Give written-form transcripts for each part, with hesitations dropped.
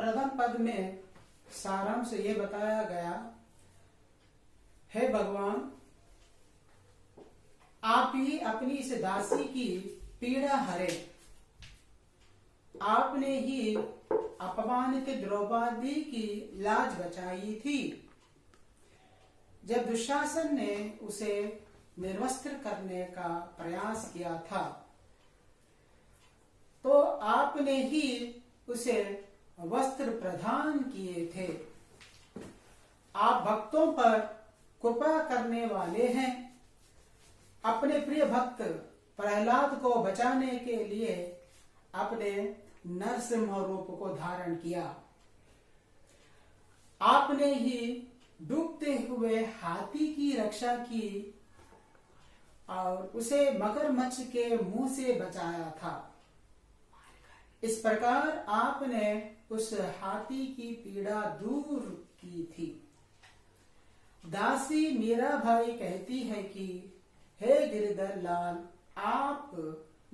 प्रथम पद में सारांश ये बताया गया, हे भगवान, आप ही अपनी इस दासी की पीड़ा हरे। आपने ही अपमानित द्रौपदी की लाज बचाई थी जब दुशासन ने उसे निर्वस्त्र करने का प्रयास किया था, तो आपने ही उसे वस्त्र प्रदान किए थे। आप भक्तों पर कृपा करने वाले हैं। अपने प्रिय भक्त प्रहलाद को बचाने के लिए अपने नरसिंह रूप को धारण किया। आपने ही डूबते हुए हाथी की रक्षा की और उसे मगरमच्छ के मुंह से बचाया था। इस प्रकार आपने उस हाथी की पीड़ा दूर की थी। दासी मीराबाई कहती है कि हे गिरधर लाल, आप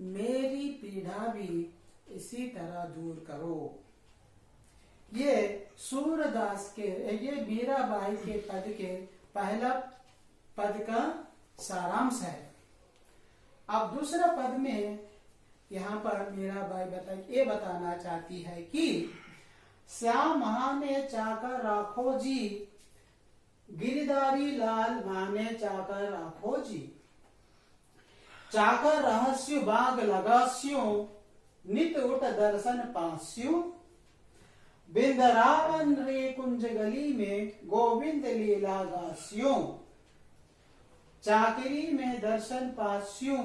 मेरी पीड़ा भी इसी तरह दूर करो। ये सूरदास के, ये मीराबाई के पद के पहला पद का सारांश है। अब दूसरा पद में यहाँ पर मीराबाई ये बताना चाहती है कि श्याम माने चाकर राखो जी, गिरधारी लाल माने चाकर राखो जी। चाकर रहस्य बाग लगास्यो, नित उठ दर्शन पास्यो। बिंदरावन रे कुंज गली में गोविंद लीला गास्यो। चाकरी में दर्शन पास्यो,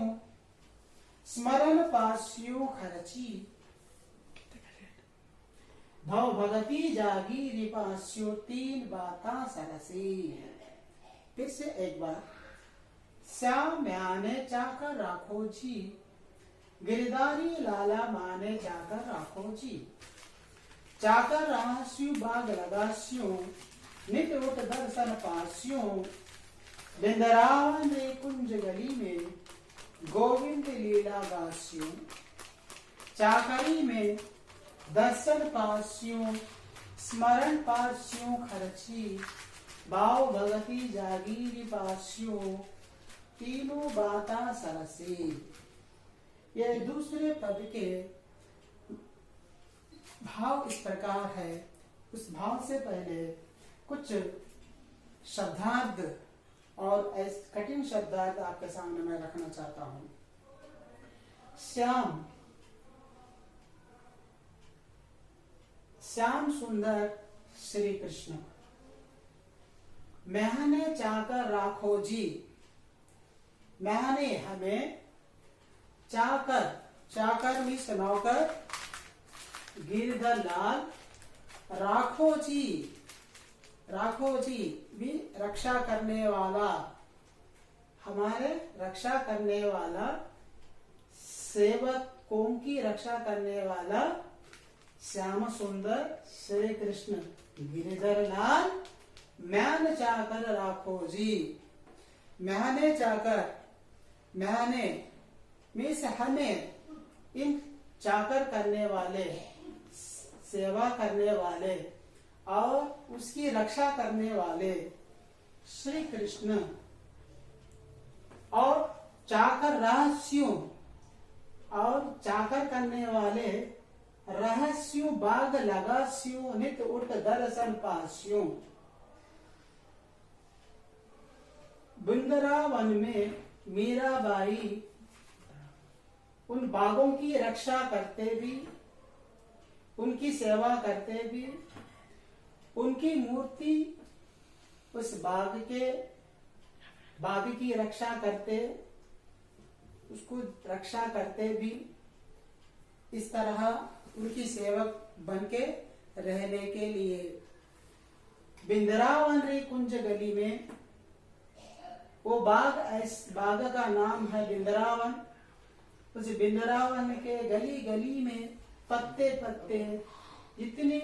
स्मरण पास्यो खर्ची। भव भगति जागी रिपास्यो, तीन बाता सरसी। फिर से एक बार, श्याम माने चाकर राखो जी, गिरधारी लाला माने चाकर राखो जी। चाकर रहस्यु बाग लगास्यो, नित उठ दर्शन पास्यो। बिंदरावन रे कुंज गली में गोविंद लीला गास्यो। चाकरी में दर्शन पास्यो, स्मरण पास्यो खर्ची। भाव भगति जागीर पास्यो, तीनों बाता सरसे। ये दूसरे पद के भाव इस प्रकार है। उस भाव से पहले कुछ शब्दार्थ और कठिन शब्दार्थ आपके सामने मैं रखना चाहता हूं। श्याम, श्याम सुंदर श्री कृष्ण। मैंने चाकर राखो जी, मैंने हमें चाकर, चाकर मीन्स नौकर, गिरधर लाल, राखो जी, राखो जी भी रक्षा करने वाला, हमारे रक्षा करने वाला, सेवकों की रक्षा करने वाला श्याम सुंदर श्री कृष्ण गिरधर लाल, मैंने चाकर राखो जी। मैंने चाकर, मैंने मीन्स हमें, इन चाकर करने वाले, सेवा करने वाले और उसकी रक्षा करने वाले श्री कृष्ण और चाकर रहस्यों और चाकर करने वाले रहस्यों बाग लगास्यों, नित उठ दर्शन पास्यों। बिंदरावन में मीराबाई उन बागों की रक्षा करते भी, उनकी सेवा करते भी, उनकी मूर्ति उस बाग की रक्षा करते, उसको रक्षा करते भी, इस तरह उनकी सेवक बनके रहने के लिए। बिंदरावन रे कुंज गली में, वो बाग, बाग का नाम है बिंदरावन। उस बिंदरावन के गली गली में पत्ते पत्ते, इतनी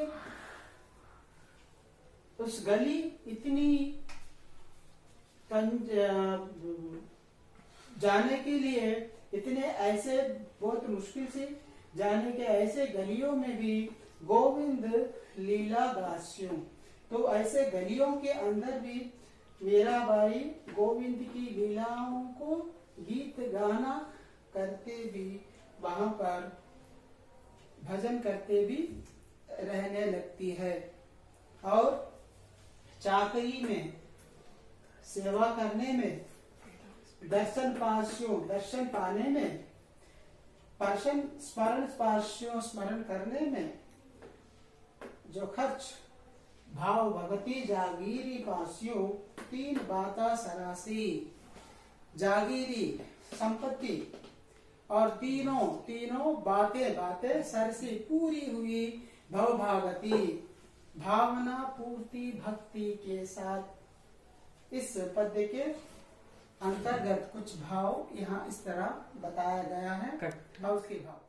उस गली इतनी जाने के लिए, इतने ऐसे बहुत मुश्किल से जाने के ऐसे गलियों में भी गोविंद लीला दास्यों। तो ऐसे गलियों के अंदर भी मीराबाई गोविंद की लीलाओं को गीत गाना करते भी वहां पर भजन करते भी रहने लगती है। और चाकरी में सेवा करने में, दर्शन पाने में, स्मरण करने में जो खर्च भाव भगति जागीरी पास्यों, 3 बाता सरासी। जागीरी संपत्ति और तीनों बातें सरसी पूरी हुई भवभागति, भावना पूर्ति भक्ति के साथ। इस पद्य के अंतर्गत कुछ भाव यहाँ इस तरह बताया गया है और उसके भाव